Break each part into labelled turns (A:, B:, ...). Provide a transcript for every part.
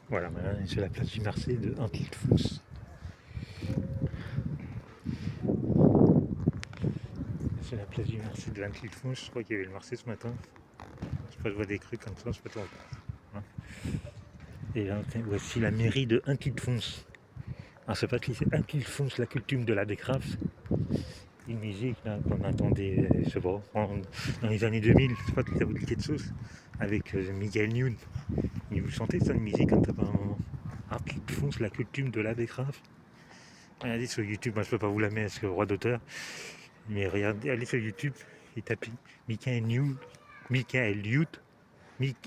A: Voilà, maintenant c'est la place du Marseille de Antille-Fons. C'est la place du Marseille de Antille-Fons. Je crois qu'il y avait le Marseille ce matin. Je sais pas, je vois des trucs comme ça, je sais pas trop. Hein. Et là, voici la mairie de Antille-Fons. Alors c'est pas que c'est Antille-Fons, la coutume de la décrasse. Une musique là, qu'on entendait, je sais pas, dans les années 2000, je sais pas si ça vous dit quelque chose, avec Michael Youn. Il vous chantez ça, une musique comme ça par un moment. Antille-Fons, la coutume de la décrasse. Regardez sur YouTube, moi je peux pas vous la mettre parce que roi d'auteur, mais regardez, allez sur YouTube et tapez Michael Youn,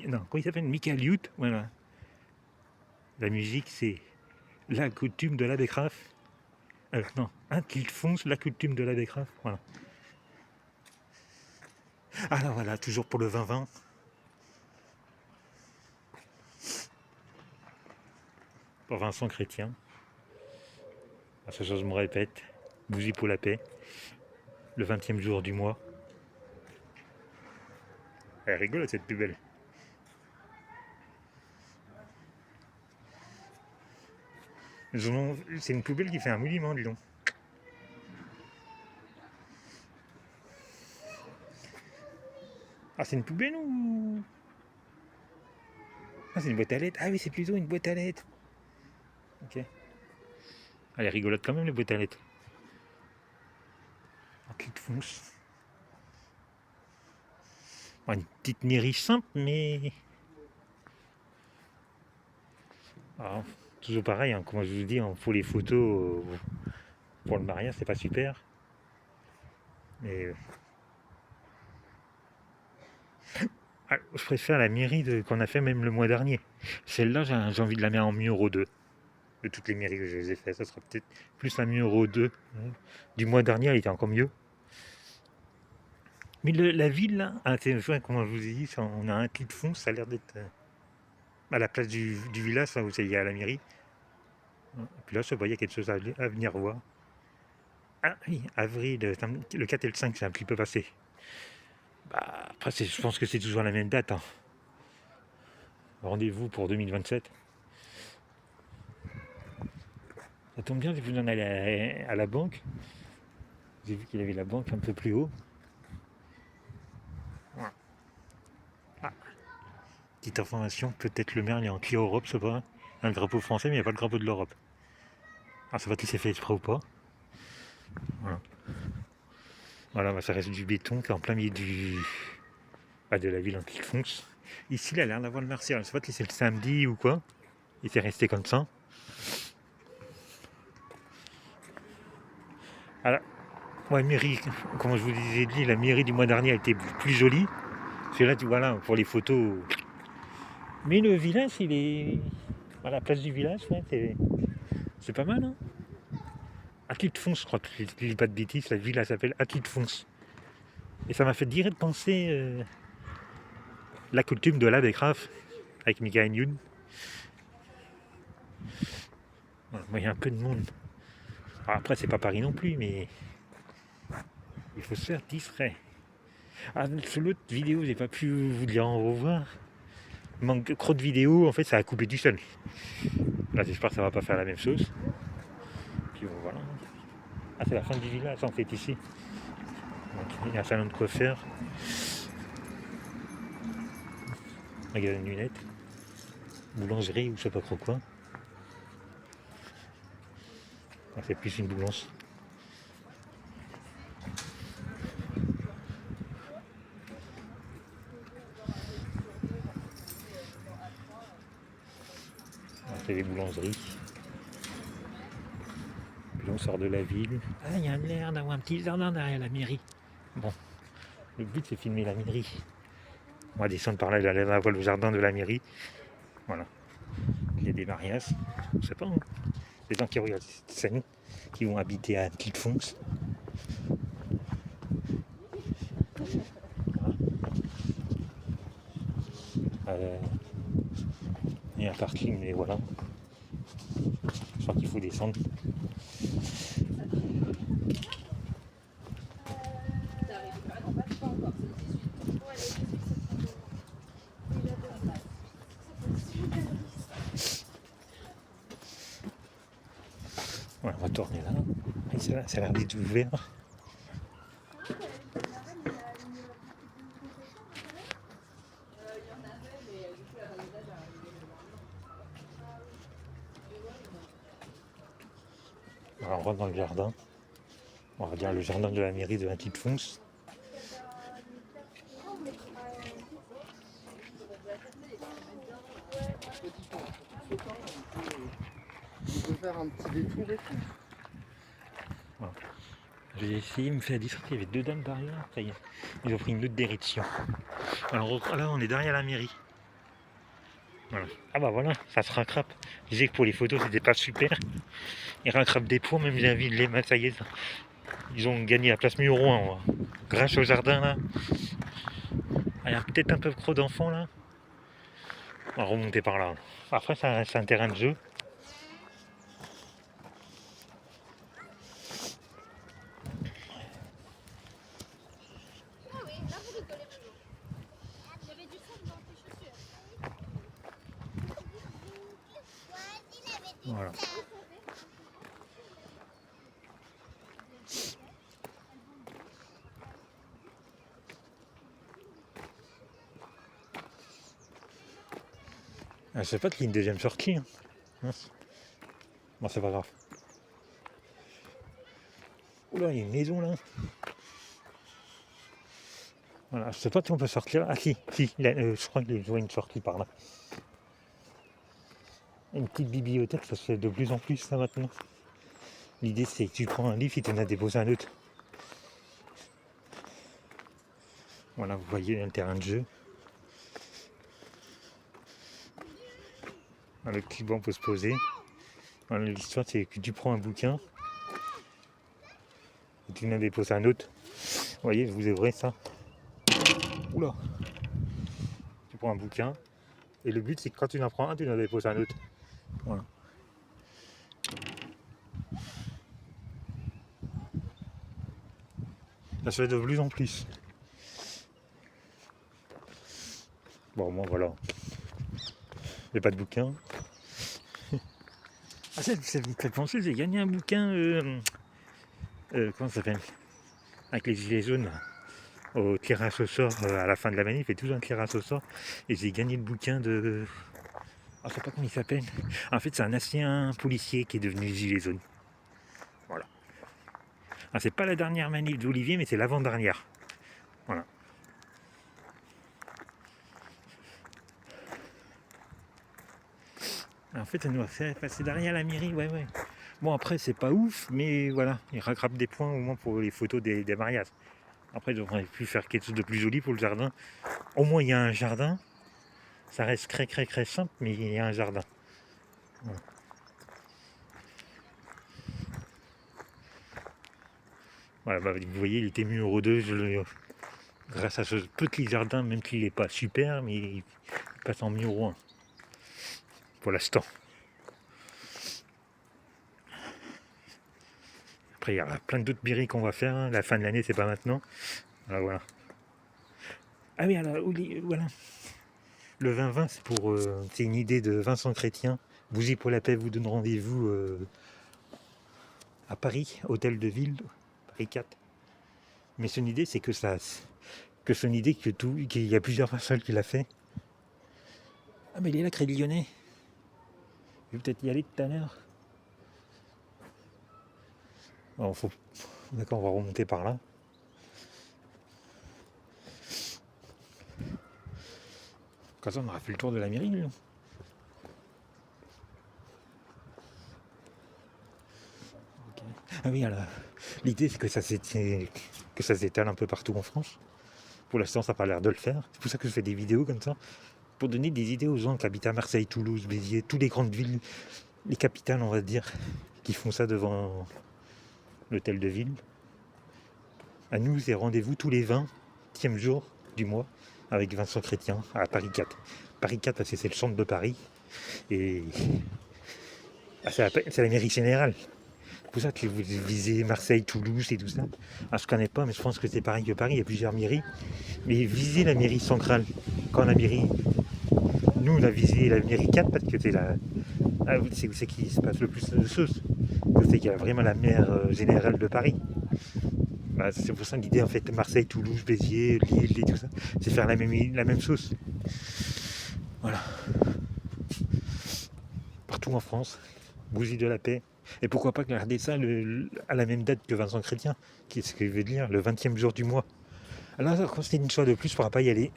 A: non, comment il s'appelle, Michael Yout, voilà. La musique c'est la coutume de la décrasse. Non, Antille-Fons, la coutume de la décrasse, voilà. Alors voilà, toujours pour le 20-20. Pour Vincent Chrétien. À ce chose, je me répète. Bougie pour la paix. Le 20e jour du mois. Elle rigole cette plus belle. C'est une poubelle qui fait un monument, dis donc. Ah, c'est une poubelle ou... Ah, c'est une boîte à lettres. Ah oui, c'est plutôt une boîte à lettres. Ok. Elle est rigolote quand même, les boîtes à lettres. En cul de fonce. Bon, une petite mairie simple, mais... Alors, toujours pareil, hein, comme je vous dis, il faut les photos pour le mariage, c'est pas super. Mais je préfère la mairie qu'on a fait même le mois dernier. Celle-là, j'ai envie de la mettre en numéro 2. De toutes les mairies que je les ai fait, ça sera peut-être plus la numéro 2. Du mois dernier, elle était encore mieux. Mais la ville, là, comment je vous ai dit, on a un clip de fond, ça a l'air d'être à la place du village, là, où il y a la mairie. Et puis là, je vois, il y a quelque chose à venir voir. Ah oui, avril, le 4 et le 5, c'est un petit peu passé. Bah, après, je pense que c'est toujours la même date. Hein. Rendez-vous pour 2027. Ça tombe bien si vous en allez à la banque. J'ai vu qu'il y avait la banque un peu plus haut. Ah, petite information, peut-être le maire il est en cuir Europe, c'est pas un drapeau français, mais il n'y a pas le drapeau de l'Europe. Ah, ça va qu'il s'est fait exprès ou pas. Voilà. Voilà, bah, ça reste du béton qui est en plein milieu de la ville en Clefonce. Ici, il a l'air d'avoir le Marseille. Je ne sais pas si c'est le samedi ou quoi. Il s'est resté comme ça. Alors, ouais, mairie, comme je vous disais dit, la mairie du mois dernier a été plus jolie. Parce que là, voilà, pour les photos. Mais le village, il est à la place du village, ouais, c'est pas mal. Hein. Antille-de-Fonce, je crois que je ne dis pas de bêtises, la ville elle s'appelle Antille-de-Fonce. Et ça m'a fait direct penser la coutume de la décrasse avec Michael Youn. Voilà, il y a un peu de monde. Alors après, c'est pas Paris non plus, mais il faut se faire discret. Ah, sur l'autre vidéo, j'ai pas pu vous dire en revoir. Il manque trop de vidéos, en fait, ça a coupé du seul. Là, j'espère que ça va pas faire la même chose. Puis bon, voilà. Ah, c'est la fin du village, en fait, ici. Donc, il y a un salon de coiffeur. Magasin de lunettes. Boulangerie ou je sais pas trop quoi. Ah, c'est plus une boulance. Ah, c'est des boulangeries. Puis on sort de la ville. Ah, il y a l'air d'avoir un petit jardin derrière la mairie. Bon, le but c'est filmer la mairie. On va descendre par là, il a l'air d'avoir le jardin de la mairie. Voilà. Il y a des mariages. Je sais pas. Hein. Les gens qui regardent cette scène, qui vont habiter à Antille-de-Fonce. Il y a un parking, mais voilà. Je crois qu'il faut descendre. Ouais, on va tourner là. Oui, ça a l'air d'être ouvert. Alors, on rentre dans le jardin. On va dire le jardin de la mairie de Antille-de-Fons.
B: On peut faire un petit détour et tout.
A: Voilà. J'ai essayé, il me fait la différence, il y avait 2 dames derrière, après ils ont pris une autre direction. Alors là on est derrière la mairie. Voilà. Ah bah voilà, ça se rattrape. Je disais que pour les photos c'était pas super. Ils rattrapent des points, même les villes, ça y est, ils ont gagné la place numéro 1 grâce au jardin là. Ah, il y a peut-être un peu trop d'enfants là. On va remonter par là. Après c'est un terrain de jeu. Voilà. Je sais pas qu'il y a une deuxième sortie. Mince. Bon, c'est pas grave. Oula, il y a une maison là. Voilà, je sais pas si on peut sortir. Ah si, je crois qu'il y a une sortie par là. Une petite bibliothèque, ça se fait de plus en plus ça maintenant. L'idée c'est que tu prends un livre et tu en as déposé un autre. Voilà, vous voyez un terrain de jeu. Voilà, le petit banc peut se poser. Voilà, l'histoire c'est que tu prends un bouquin et tu en as déposé un autre. Vous voyez, vous ouvrez ça. Oula. Tu prends un bouquin et le but c'est que quand tu en prends un, tu en déposes un autre. Voilà. Ça se fait de plus en plus. Bon, moi voilà. J'ai pas de bouquin. Ah, ça me fait penser, j'ai gagné un bouquin. Comment ça s'appelle? Avec les gilets jaunes. Là. Au tirage au sort à la fin de la manif, il fait toujours un tirage au sort. Et j'ai gagné le bouquin de. Ah, je sais pas comment il s'appelle. En fait, c'est un ancien policier qui est devenu gilet jaune. Voilà. Ah, c'est pas la dernière manif d'Olivier, mais c'est l'avant-dernière. Voilà. En fait, ça nous a fait passer derrière la mairie, ouais. Bon, après, c'est pas ouf, mais voilà, ils rattrapent des points au moins pour les photos des mariages. Après, ils auraient pu faire quelque chose de plus joli pour le jardin. Au moins, il y a un jardin. Ça reste très simple, mais il y a un jardin. Voilà, bah, vous voyez, il était numéro 2. Grâce à ce petit jardin, même s'il n'est pas super, mais il passe en numéro 1. Pour l'instant. Après, il y a plein d'autres mairies qu'on va faire. La fin de l'année, c'est pas maintenant. Alors, voilà. Ah oui, alors, voilà. Le 20-20, c'est une idée de Vincent Chrétien. Bougie pour la paix vous donne rendez-vous à Paris, hôtel de ville, Paris 4. Mais son idée, c'est qu'il y a plusieurs personnes qui l'a fait. Ah, mais il est là, Crédit Lyonnais. Je vais peut-être y aller tout à l'heure. Bon, d'accord, on va remonter par là. Comme ça, on aura fait le tour de la mairie. Là. Okay. Ah oui, alors, l'idée, c'est que ça s'étale un peu partout en France. Pour l'instant, ça n'a pas l'air de le faire. C'est pour ça que je fais des vidéos comme ça. Pour donner des idées aux gens qui habitent à Marseille, Toulouse, Béziers, toutes les grandes villes, les capitales, on va dire, qui font ça devant l'hôtel de ville. À nous, c'est rendez-vous tous les 20e jours du mois avec Vincent Chrétien à Paris 4. Paris 4 parce que c'est le centre de Paris et c'est la mairie générale. C'est pour ça que vous visez Marseille, Toulouse et tout ça. Ah, je ne connais pas, mais je pense que c'est pareil que Paris, il y a plusieurs mairies. Mais visez la mairie centrale. Quand la mairie Nous, on a visé la mairie 4 parce que c'est la. Ah, c'est où c'est qui se passe le plus de choses. C'est qu'il y a vraiment la mer générale de Paris. Bah, c'est pour ça l'idée en fait, Marseille, Toulouse, Béziers, Lille et tout ça, c'est faire la même sauce. Voilà. Partout en France, Bougie de la paix. Et pourquoi pas garder ça à la même date que Vincent Chrétien, qui est ce que je veux dire, le 20e jour du mois. Alors quand c'est une fois de plus, on ne pourra pas y aller.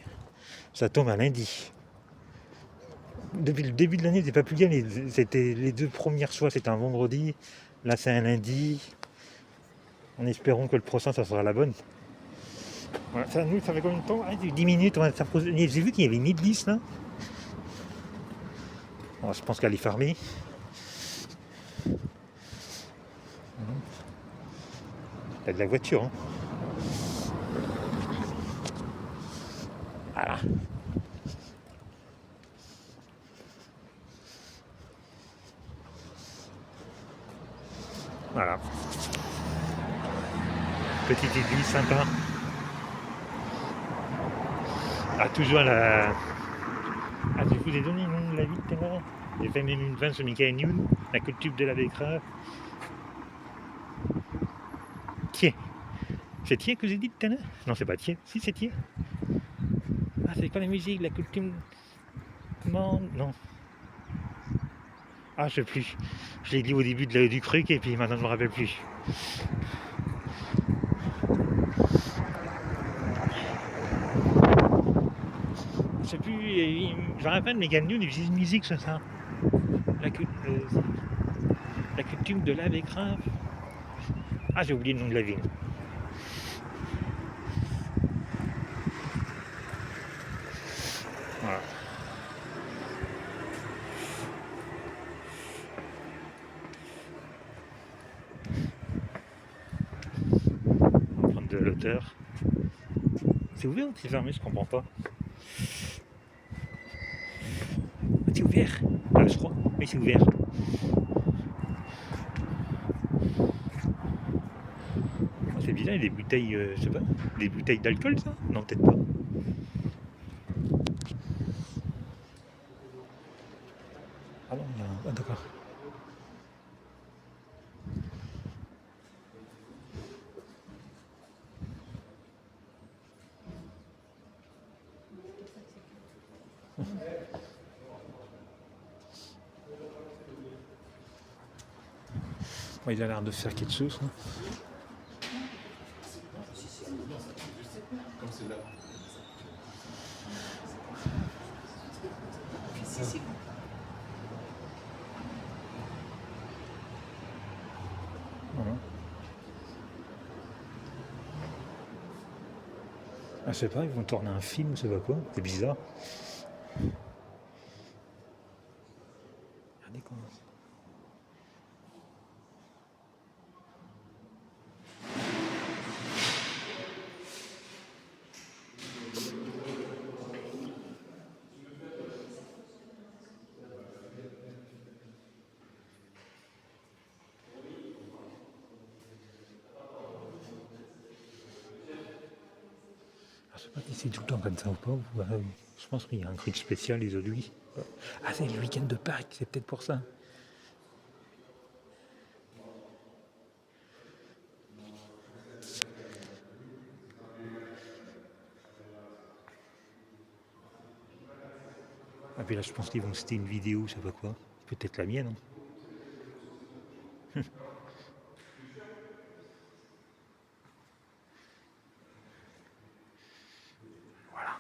A: Ça tombe un lundi. Depuis le début de l'année, j'ai pas pu y aller. C'était les 2 premières fois, c'était un vendredi. Là, c'est un lundi. En espérant que le prochain, ça sera la bonne. Voilà, ça, nous, ça fait combien de temps? 10 minutes, on va s'approcher. J'ai vu qu'il y avait une église là. Alors, je pense qu'elle est fermée. Il y a de la voiture. Hein. Voilà. Voilà. Petite église sympa. Ah, toujours à la. Ah, je vous ai donné le nom de la ville tout à l'heure. J'ai fait même une vanne sur Michael Youn, la culture de la Bécrave. Tiens. C'est Thiers que j'ai dit tout à l'heure? Non, c'est pas Thiers. Si, c'est Thiers. Ah, c'est quoi la musique? La culture. Non. Ah, je sais plus. Je l'ai dit au début du truc et puis maintenant je me rappelle plus. Je sais plus. Je me rappelle, mais Gagnon, il faisait une musique sur ça. La culture de la Bécrave. Ah, j'ai oublié le nom de la ville. Voilà. On va prendre de l'auteur. C'est ouvert ou c'est fermé? Je comprends pas. Ah, c'est ouvert. Ah, je crois. Oui, c'est ouvert. Ah, c'est bizarre, il y a des bouteilles, je sais pas, des bouteilles d'alcool, ça? Non, peut-être pas. Ah non, ah, d'accord. Ouais, il a l'air de faire quelque chose. Hein. Voilà. Ah, je sais pas, ils vont tourner un film, je sais pas quoi. C'est bizarre. Regardez comment. Je sais pas si c'est tout le temps comme ça ou pas. Je pense qu'il y a un truc spécial aujourd'hui. Ah, c'est le week-end de Pâques, c'est peut-être pour ça. Ah, puis là, je pense qu'ils vont citer une vidéo, je sais pas quoi. Peut-être la mienne. Hein. Voilà.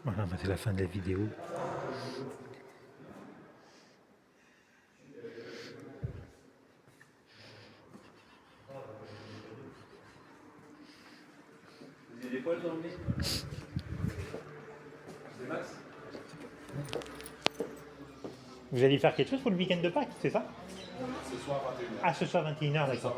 A: Voilà, bah, c'est la fin de la vidéo.
C: Vous avez des poils dans le nez? C'est Max?
A: Vous allez faire quelque chose pour le week-end de Pâques, c'est ça?
C: Ce
D: soir 21h.
A: Ah, ce soir 21h, d'accord.